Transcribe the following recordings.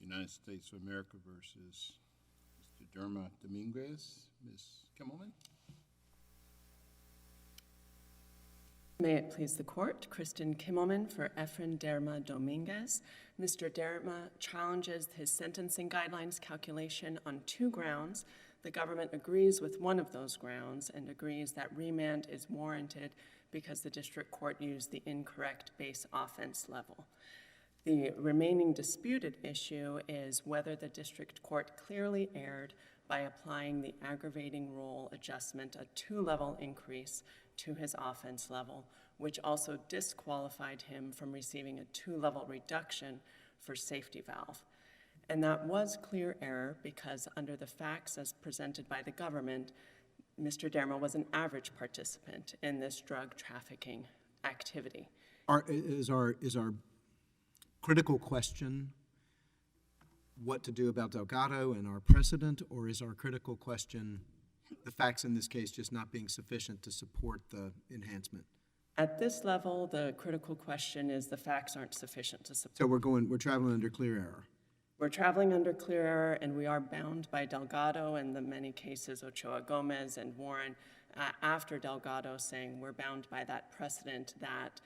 United States of America versus Mr. Derma-Dominguez. Ms. Kimmelman. May it please the court, Kristin Kimmelman for Efren Derma-Dominguez. Mr. Derma challenges his sentencing guidelines calculation on 2 grounds. The government agrees with one of those grounds and agrees that remand is warranted because the district court used the incorrect base offense level. The remaining disputed issue is whether the district court clearly erred by applying the aggravating role adjustment, a 2-level increase to his offense level, which also disqualified him from receiving a 2-level reduction for safety valve. And that was clear error because under the facts as presented by the government, Mr. Derma was an average participant in this drug trafficking activity. Is our critical question what to do about Delgado and our precedent, or is our critical question the facts in this case just not being sufficient to support the enhancement? At this level, the critical question is the facts aren't sufficient to support. So we're traveling under clear error. We're traveling under clear error, and we are bound by Delgado and the many cases, Ochoa Gomez and Warren, after Delgado, saying we're bound by that precedent that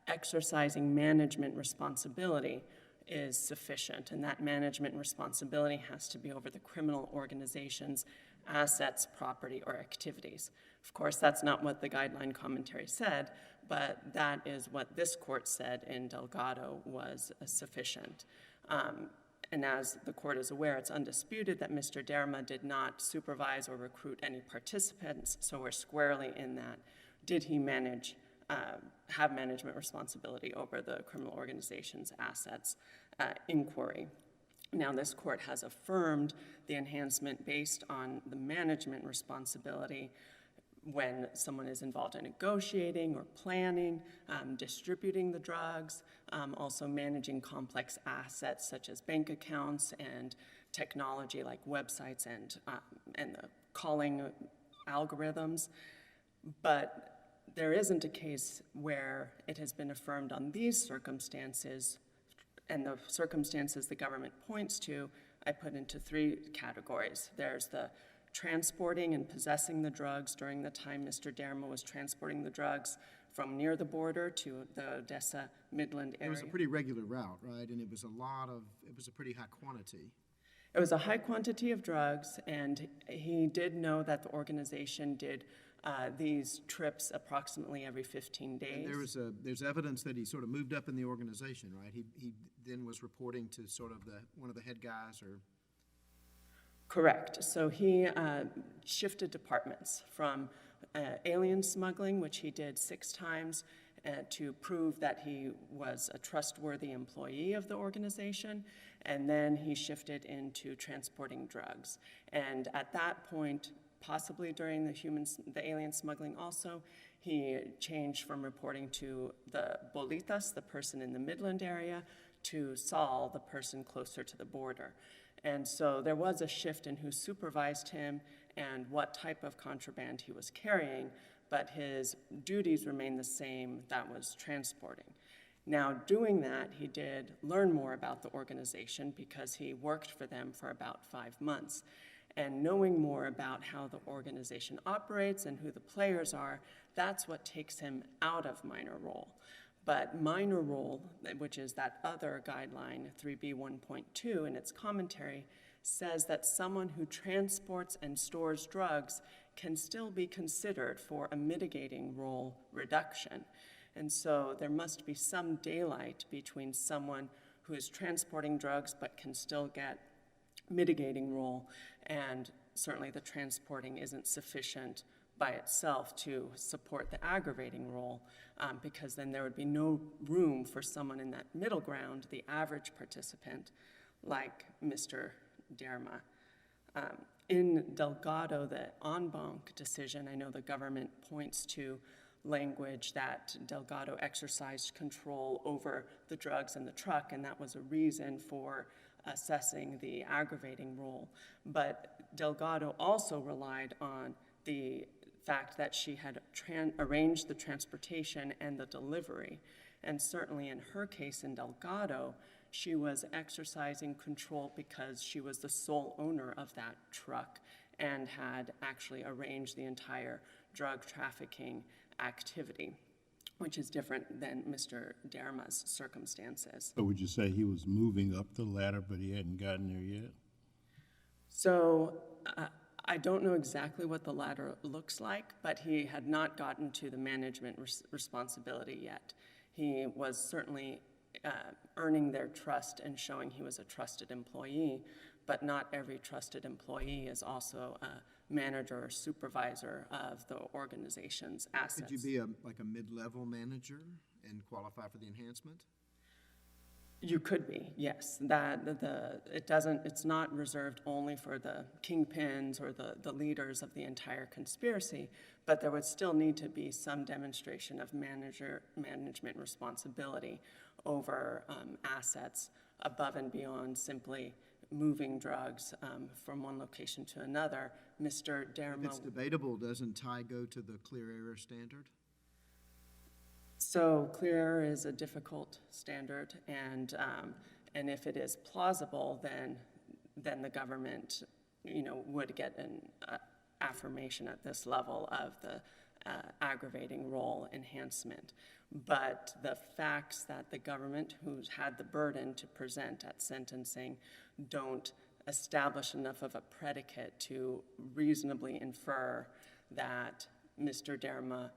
exercising management responsibility is sufficient, and that management responsibility has to be over the criminal organization's assets, property, or activities. Of course, that's not what the guideline commentary said, but that is what this court said in Delgado was sufficient. And as the court is aware, it's undisputed that Mr. Derma did not supervise or recruit any participants, so we're squarely in that. Did he have management responsibility over the criminal organization's assets inquiry? Now, this court has affirmed the enhancement based on the management responsibility when someone is involved in negotiating or planning, distributing the drugs, also managing complex assets such as bank accounts and technology like websites and the calling algorithms. But there isn't a case where it has been affirmed on these circumstances, and the circumstances the government points to, I put into 3 categories. There's the transporting and possessing the drugs during the time Mr. Derma was transporting the drugs from near the border to the Odessa Midland area. It was a pretty regular route, right? And it was a pretty high quantity. It was a high quantity of drugs, and he did know that the organization did these trips approximately every 15 days. And there's evidence that he sort of moved up in the organization, right? He then was reporting to sort of one of the head guys, or... Correct. So he shifted departments from alien smuggling, which he did 6 times, to prove that he was a trustworthy employee of the organization, and then he shifted into transporting drugs. And at that point, possibly during the alien smuggling also, he changed from reporting to the Bolitas, the person in the Midland area, to Saul, the person closer to the border. And so there was a shift in who supervised him and what type of contraband he was carrying, but his duties remained the same, that was transporting. Now, doing that, he did learn more about the organization because he worked for them for about 5 months. And knowing more about how the organization operates and who the players are, that's what takes him out of minor role. But minor role, which is that other guideline, 3B1.2, in its commentary, says that someone who transports and stores drugs can still be considered for a mitigating role reduction. And so there must be some daylight between someone who is transporting drugs but can still get mitigating role, and certainly the transporting isn't sufficient by itself to support the aggravating role, because then there would be no room for someone in that middle ground, the average participant, like Mr. Derma. In Delgado, the en banc decision, I know the government points to language that Delgado exercised control over the drugs in the truck, and that was a reason for assessing the aggravating role. But Delgado also relied on the fact that she had arranged the transportation and the delivery. And certainly in her case in Delgado, she was exercising control because she was the sole owner of that truck and had actually arranged the entire drug trafficking activity, which is different than Mr. Derma's circumstances. So would you say he was moving up the ladder, but he hadn't gotten there yet? So I don't know exactly what the ladder looks like, but he had not gotten to the management responsibility yet. He was certainly earning their trust and showing he was a trusted employee, but not every trusted employee is also a manager or supervisor of the organization's assets. Could you be like a mid-level manager and qualify for the enhancement? You could be, yes. It's not reserved only for the kingpins or the leaders of the entire conspiracy, but there would still need to be some demonstration of management responsibility over assets above and beyond simply moving drugs from one location to another. Mr. Derma. If it's debatable, doesn't tie go to the clear error standard? So clear error is a difficult standard, and if it is plausible, then the government, would get an affirmation at this level of the aggravating role enhancement. But the facts that the government, who's had the burden to present at sentencing, don't establish enough of a predicate to reasonably infer that Mr. Derma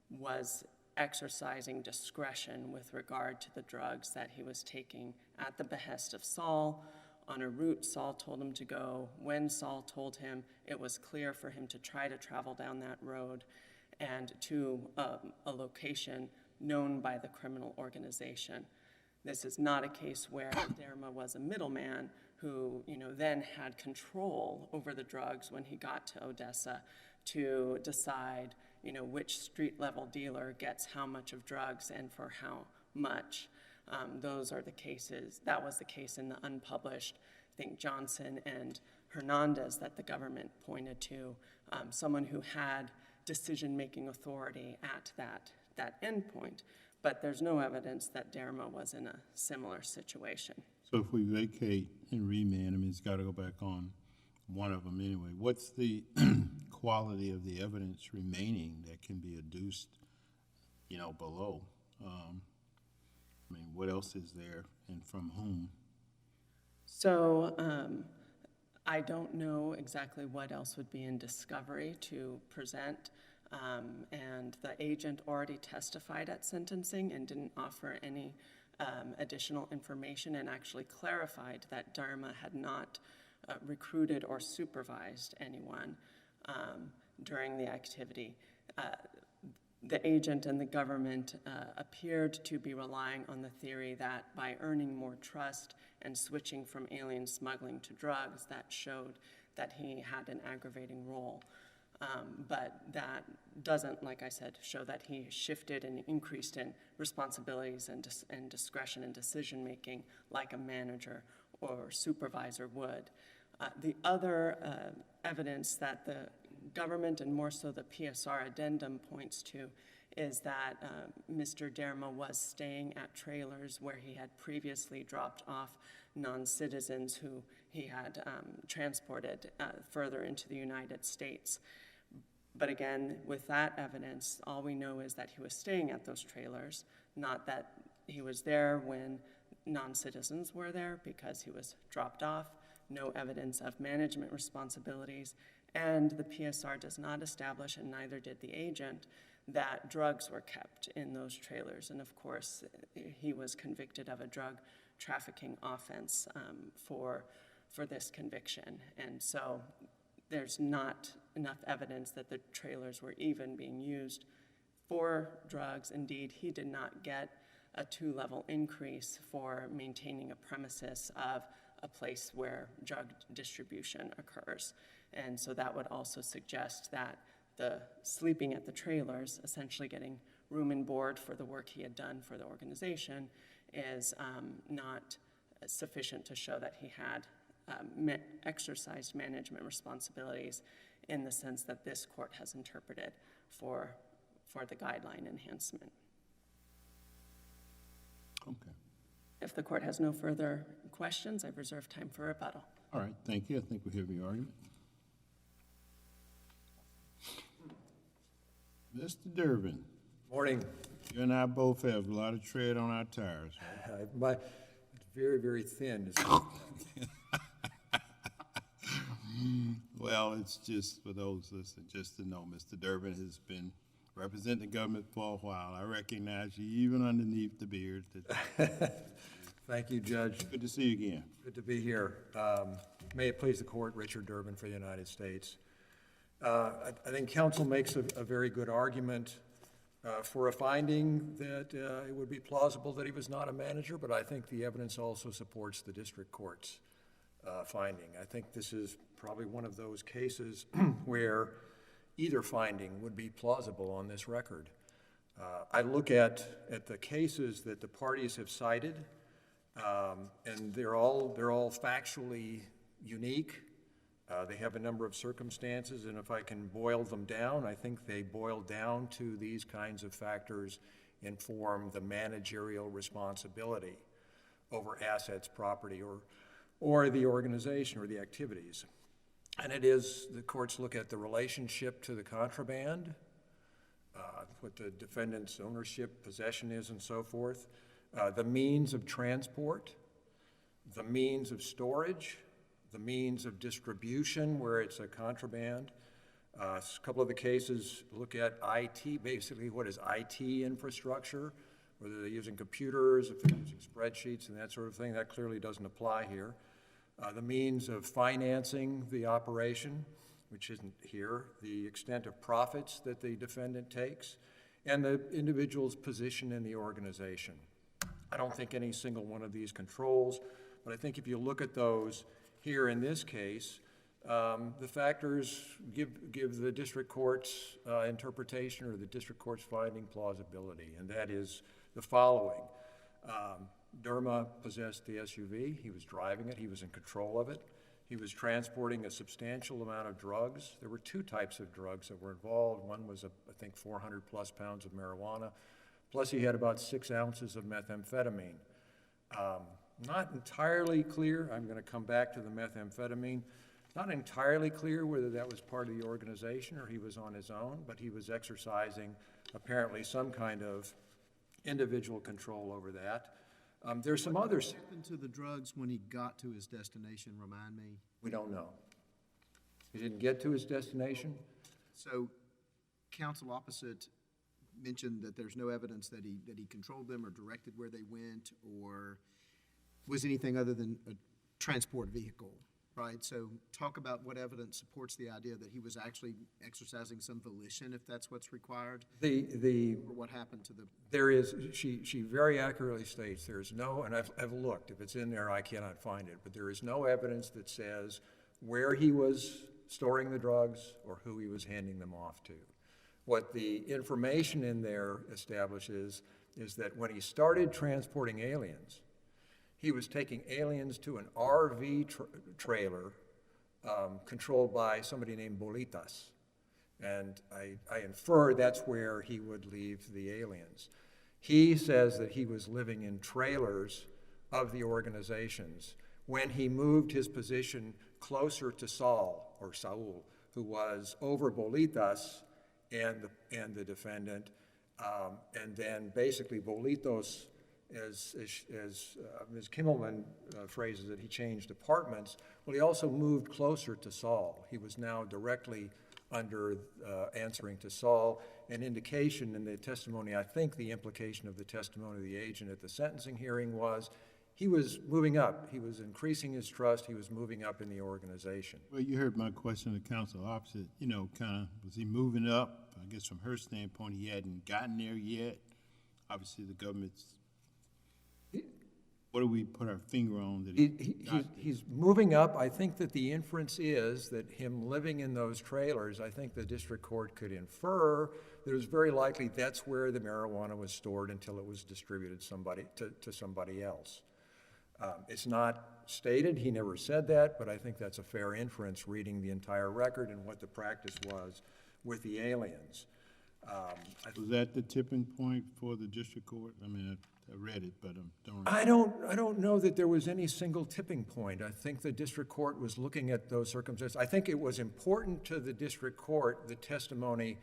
was exercising discretion with regard to the drugs that he was taking at the behest of Saul, on a route Saul told him to go, when Saul told him it was clear for him to try to travel down that road, and to a location known by the criminal organization. This is not a case where Derma was a middleman who, then had control over the drugs when he got to Odessa to decide which street-level dealer gets how much of drugs and for how much. Those are the cases. That was the case in the unpublished, I think, Johnson and Hernandez that the government pointed to, someone who had decision-making authority at that endpoint. But there's no evidence that Derma was in a similar situation. So if we vacate and remand, he's got to go back on one of them anyway. What's the quality of the evidence remaining that can be adduced, below? What else is there and from whom? So I don't know exactly what else would be in discovery to present, and the agent already testified at sentencing and didn't offer any additional information, and actually clarified that Derma had not recruited or supervised anyone during the activity. The agent and the government appeared to be relying on the theory that by earning more trust and switching from alien smuggling to drugs, that showed that he had an aggravating role. But that doesn't, like I said, show that he shifted and increased in responsibilities and discretion and decision-making like a manager or supervisor would. The other evidence that the government, and more so the PSR addendum, points to is that Mr. Derma was staying at trailers where he had previously dropped off non-citizens who he had transported further into the United States. But again, with that evidence, all we know is that he was staying at those trailers, not that he was there when non-citizens were there, because he was dropped off. No evidence of management responsibilities, and the PSR does not establish, and neither did the agent, that drugs were kept in those trailers. And of course, he was convicted of a drug trafficking offense for this conviction. And so there's not enough evidence that the trailers were even being used for drugs. Indeed, he did not get a 2-level increase for maintaining a premises of a place where drug distribution occurs. And so that would also suggest that the sleeping at the trailers, essentially getting room and board for the work he had done for the organization, is not sufficient to show that he had exercised management responsibilities in the sense that this court has interpreted for the guideline enhancement. Okay. If the court has no further questions, I've reserved time for rebuttal. All right, thank you. I think we have your argument. Mr. Durbin, Morning. you and I both have a lot of tread on our tires. Right? It's very, very thin. Well, it's just for those listening, just to know, Mr. Durbin has been representing the government for a while. I recognize you even underneath the beard. Thank you, Judge. Good to see you again. Good to be here. May it please the court, Richard Durbin for the United States. I think counsel makes a very good argument for a finding that it would be plausible that he was not a manager, but I think the evidence also supports the district court's finding. I think this is probably one of those cases where either finding would be plausible on this record. I look at the cases that the parties have cited, and they're all factually unique. They have a number of circumstances, and if I can boil them down, I think they boil down to these kinds of factors inform the managerial responsibility over assets, property, or the organization or the activities. And it is, the courts look at the relationship to the contraband, what the defendant's ownership, possession is, and so forth, the means of transport, the means of storage, the means of distribution where it's a contraband. A couple of the cases look at IT, basically what is IT infrastructure, whether they're using computers, if they're using spreadsheets and that sort of thing. That clearly doesn't apply here. The means of financing the operation, which isn't here, the extent of profits that the defendant takes, and the individual's position in the organization. I don't think any single one of these controls, but I think if you look at those here in this case, the factors give the district court's interpretation or the district court's finding plausibility, and that is the following. Derma possessed the SUV. He was driving it. He was in control of it. He was transporting a substantial amount of drugs. There were two types of drugs that were involved. One was, I think, 400 plus pounds of marijuana, plus he had about 6 ounces of methamphetamine. Not entirely clear, I'm going to come back to the methamphetamine, not entirely clear whether that was part of the organization or he was on his own, but he was exercising apparently some kind of individual control over that. There's some others. What happened to the drugs when he got to his destination, remind me? We don't know. He didn't get to his destination? So, counsel opposite mentioned that there's no evidence that he controlled them or directed where they went or was anything other than a transport vehicle, right? So talk about what evidence supports the idea that he was actually exercising some volition, if that's what's required, or what happened to the... There is, she very accurately states there's no, and I've looked, if it's in there I cannot find it, but there is no evidence that says where he was storing the drugs or who he was handing them off to. What the information in there establishes is that when he started transporting aliens, he was taking aliens to an RV trailer controlled by somebody named Bolitas. And I infer that's where he would leave the aliens. He says that he was living in trailers of the organizations when he moved his position closer to Saul, who was over Bolitas and the defendant. And then basically Bolitas, as Ms. Kimmelman phrases it, he changed departments. Well, he also moved closer to Saul. He was now directly under answering to Saul. An indication in the testimony, I think the implication of the testimony of the agent at the sentencing hearing was he was moving up. He was increasing his trust. He was moving up in the organization. Well, you heard my question to counsel opposite, kind of, was he moving up? I guess from her standpoint, he hadn't gotten there yet. Obviously, the government's, what do we put our finger on that he's moving up. I think that the inference is that him living in those trailers, I think the district court could infer that it was very likely that's where the marijuana was stored until it was distributed to somebody else. It's not stated, he never said that, but I think that's a fair inference reading the entire record and what the practice was with the aliens. Was that the tipping point for the district court? I mean, I read it, but don't. I don't know that there was any single tipping point. I think the district court was looking at those circumstances. I think it was important to the district court, the testimony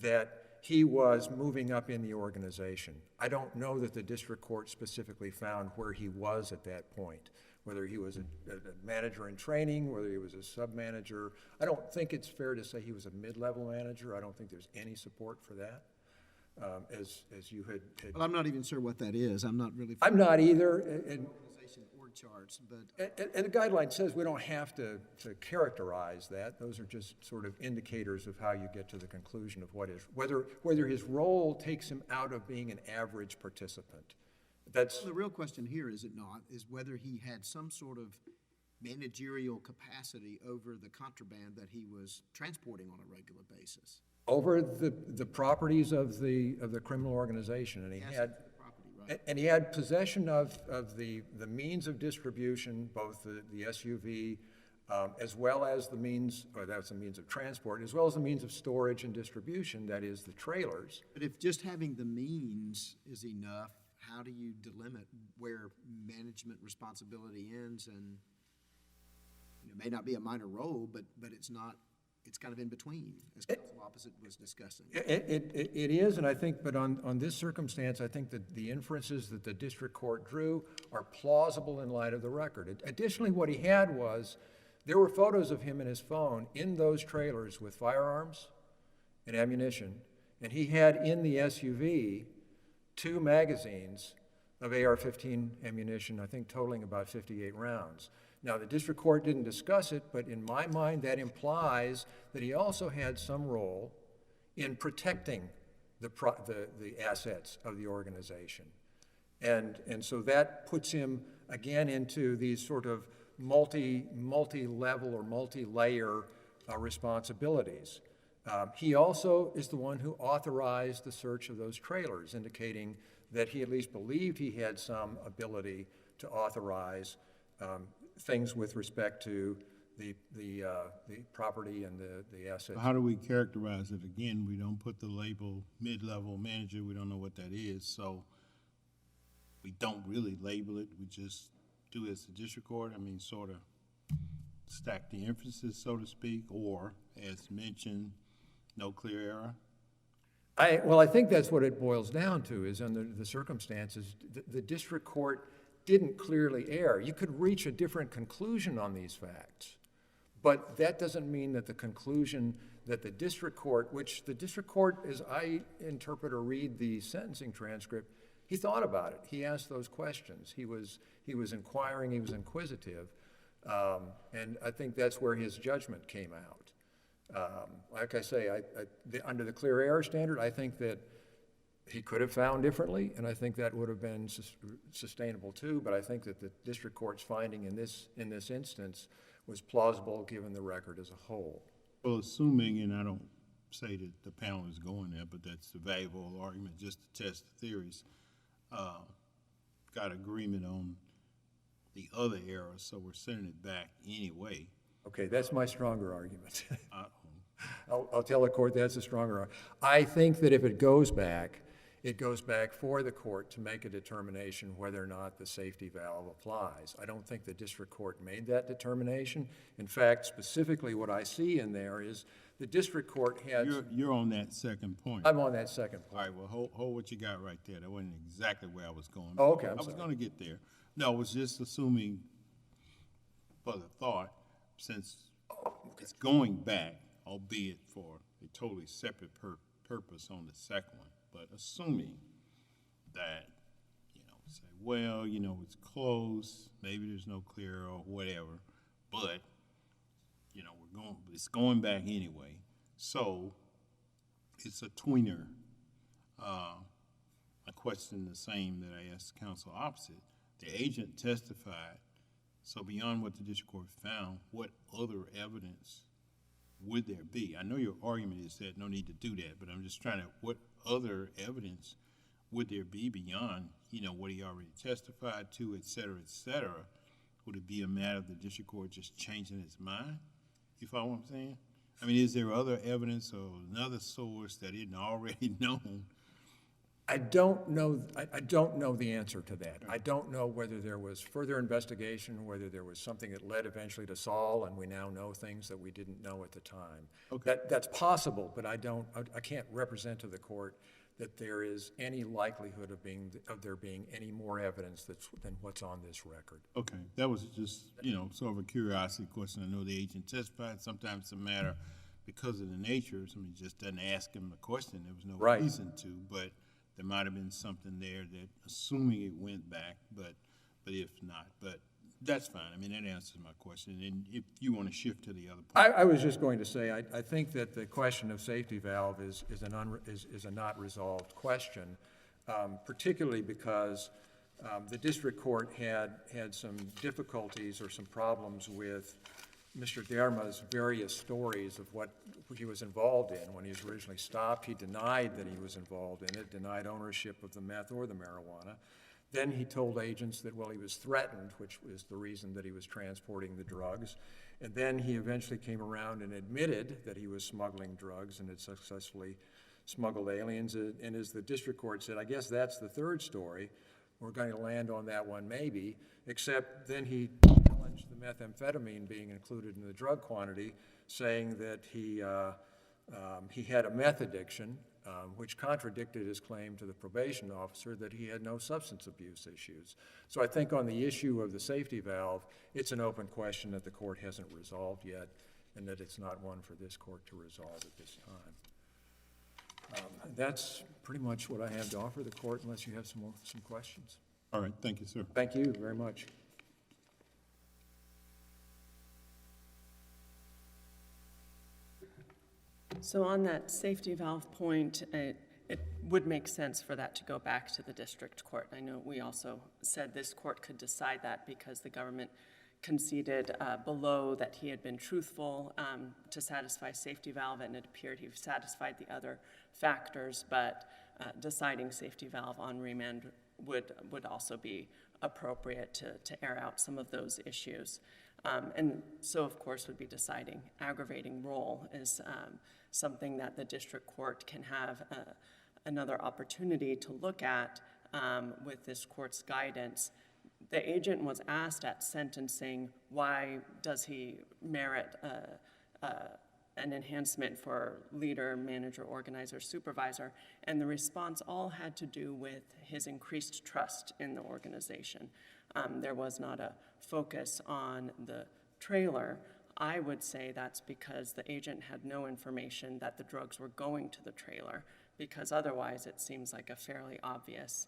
that he was moving up in the organization. I don't know that the district court specifically found where he was at that point, whether he was a manager in training, whether he was a sub-manager. I don't think it's fair to say he was a mid-level manager. I don't think there's any support for that, as you had. Well, I'm not even sure what that is. I'm not really. I'm not either. Organization org charts, but. And the guideline says we don't have to characterize that. Those are just sort of indicators of how you get to the conclusion of whether his role takes him out of being an average participant. That's The real question here, is it not, is whether he had some sort of managerial capacity over the contraband that he was transporting on a regular basis. over the properties of the criminal organization, and he had. And he had possession of the means of distribution, both the SUV, as well as the means, or that's the means of transport, as well as the means of storage and distribution, that is the trailers. But if just having the means is enough, how do you delimit where management responsibility ends? And it may not be a minor role, but it's not. It's kind of in between, as Counsel opposite was discussing. It is, and I think, but on this circumstance, I think that the inferences that the district court drew are plausible in light of the record. Additionally, what he had was, there were photos of him in his phone in those trailers with firearms and ammunition, and he had in the SUV 2 magazines of AR-15 ammunition, I think totaling about 58 rounds. Now, the district court didn't discuss it, but in my mind, that implies that he also had some role in protecting the assets of the organization. And so that puts him, again, into these sort of multi-level or multi-layer responsibilities. He also is the one who authorized the search of those trailers, indicating that he at least believed he had some ability to authorize things with respect to the property and the assets. So how do we characterize it? Again, we don't put the label mid-level manager. We don't know what that is, so we don't really label it. We just do as the district court. I mean, sort of stack the inferences, so to speak, or, as mentioned, no clear error. I think that's what it boils down to, is under the circumstances, the district court didn't clearly err. You could reach a different conclusion on these facts, but that doesn't mean that the conclusion that the district court, which the district court, as I interpret or read the sentencing transcript, he thought about it. He asked those questions. He was inquiring. He was inquisitive, and I think that's where his judgment came out. Like I say, under the clear error standard, I think that he could have found differently, and I think that would have been sustainable too, but I think that the district court's finding in this instance was plausible given the record as a whole. Well, assuming, and I don't say that the panel is going there, but that's a valuable argument just to test the theories, got agreement on the other errors, so we're sending it back anyway. Okay, that's my stronger argument. I'll tell the court that's a stronger argument. I think that if it goes back for the court to make a determination whether or not the safety valve applies. I don't think the district court made that determination. In fact, specifically what I see in there is the district court had... You're on that second point. I'm on that second point. All right, well, hold what you got right there. That wasn't exactly where I was going. Oh, okay, I was going to get there. No, I was just assuming for the thought, since it's going back, albeit for a totally separate purpose on the second one, but assuming that, say, well, it's close, maybe there's no clear or whatever, but, it's going back anyway. So it's a tweener. A question the same that I asked counsel opposite. The agent testified, so beyond what the district court found, what other evidence would there be? I know your argument is that no need to do that, but I'm just trying to, what other evidence would there be beyond, what he already testified to, et cetera, et cetera? Would it be a matter of the district court just changing its mind? You follow what I'm saying? I mean, is there other evidence or another source that isn't already known I don't know, I don't know the answer to that. I don't know whether there was further investigation, whether there was something that led eventually to Saul, and we now know things that we didn't know at the time. Okay. That's possible, but I can't represent to the court that there is any likelihood of there being any more evidence than what's on this record. Okay, that was just, you know, sort of a curiosity question. I know the agent testified. Sometimes it's a matter because of the nature, somebody just doesn't ask him the question. There was no Right. reason to, but there might have been something there that, assuming it went back, but if not, but that's fine. I mean, that answers my question. And if you want to shift to the other point. I was just going to say, I think that the question of safety valve is a not resolved question, particularly because the district court had some difficulties or some problems with Mr. Derma's various stories of what he was involved in. When he was originally stopped, he denied that he was involved in it, denied ownership of the meth or the marijuana. Then he told agents that, well, he was threatened, which was the reason that he was transporting the drugs. And then he eventually came around and admitted that he was smuggling drugs and had successfully smuggled aliens. And as the district court said, I guess that's the third story. We're going to land on that one maybe, except then he challenged the methamphetamine being included in the drug quantity, saying that he had a meth addiction, which contradicted his claim to the probation officer that he had no substance abuse issues. So I think on the issue of the safety valve, it's an open question that the court hasn't resolved yet, and that it's not one for this court to resolve at this time. That's pretty much what I have to offer the court, unless you have some questions. All right, thank you, sir. Thank you very much. So on that safety valve point, it would make sense for that to go back to the district court. I know we also said this court could decide that because the government conceded below that he had been truthful to satisfy safety valve, and it appeared he satisfied the other factors, but deciding safety valve on remand would also be appropriate to air out some of those issues. And so, of course, would be deciding aggravating role is something that the district court can have another opportunity to look at with this court's guidance. The agent was asked at sentencing, why does he merit an enhancement for leader, manager, organizer, supervisor? And the response all had to do with his increased trust in the organization. There was not a focus on the trailer. I would say that's because the agent had no information that the drugs were going to the trailer, because otherwise it seems like a fairly obvious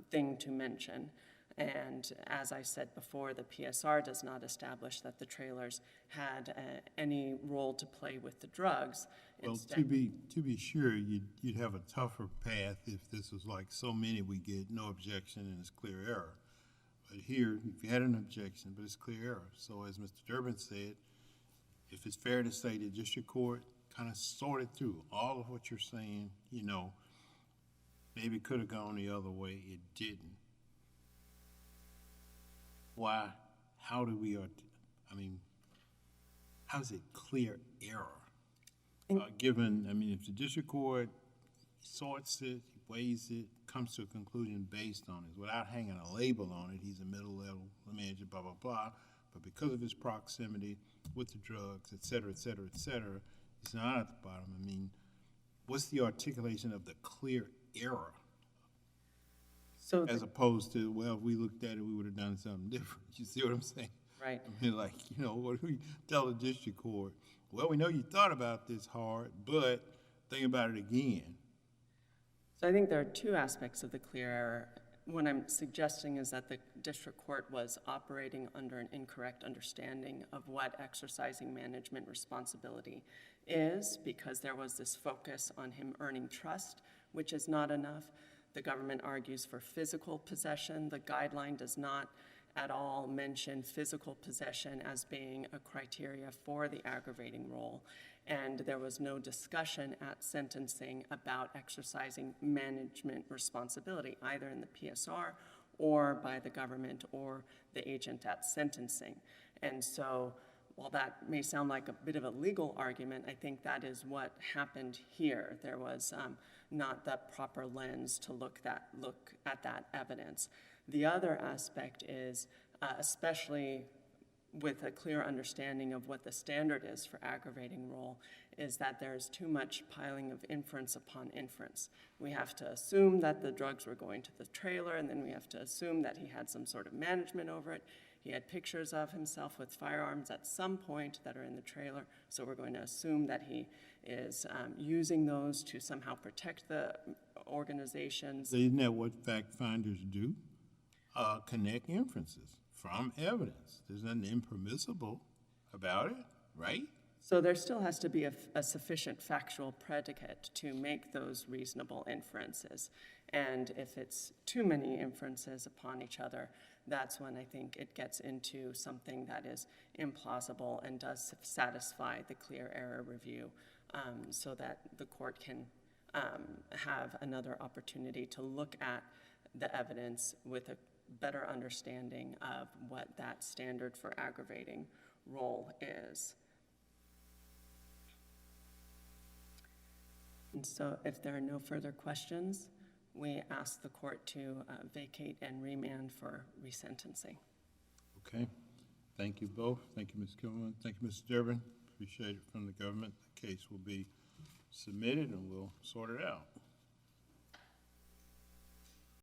thing to mention. And as I said before, the PSR does not establish that the trailers had any role to play with the drugs. Well, Instead, to be sure, you'd have a tougher path if this was like so many we get, no objection, and it's clear error. But here, if you had an objection, but it's clear error. So as Mr. Durbin said, if it's fair to say the district court kind of sorted through all of what you're saying, you know, maybe could have gone the other way, it didn't. Why? How do we, I mean, how is it clear error? Given, I mean, if the district court sorts it, weighs it, comes to a conclusion based on it, without hanging a label on it, he's a middle level manager, blah, blah, blah, but because of his proximity with the drugs, et cetera, et cetera, et cetera, he's not at the bottom. I mean, what's the articulation of the clear error? so As opposed to, well, if we looked at it, we would have done something different. You see what I'm saying? right. I mean, like, you know, what do we tell the district court? Well, we know you thought about this hard, but think about it again. So I think there are two aspects of the clear error. What I'm suggesting is that the district court was operating under an incorrect understanding of what exercising management responsibility is, because there was this focus on him earning trust, which is not enough. The government argues for physical possession. The guideline does not at all mention physical possession as being a criteria for the aggravating role. And there was no discussion at sentencing about exercising management responsibility, either in the PSR or by the government or the agent at sentencing. And so, while that may sound like a bit of a legal argument, I think that is what happened here. There was not the proper lens to look at that evidence. The other aspect is, especially with a clear understanding of what the standard is for aggravating role, is that there's too much piling of inference upon inference. We have to assume that the drugs were going to the trailer, and then we have to assume that he had some sort of management over it. He had pictures of himself with firearms at some point that are in the trailer, so we're going to assume that he is using those to somehow protect the organizations. Isn't that what fact finders do? Connect inferences from evidence. There's nothing impermissible about it, right? So there still has to be a sufficient factual predicate to make those reasonable inferences. And if it's too many inferences upon each other, that's when I think it gets into something that is implausible and does satisfy the clear error review, so that the court can have another opportunity to look at the evidence with a better understanding of what that standard for aggravating role is. And so if there are no further questions, we ask the court to vacate and remand for resentencing. Okay. Thank you both. Thank you, Ms. Kimmelman. Thank you, Mr. Durbin. Appreciate it from the government. The case will be submitted and we'll sort it out.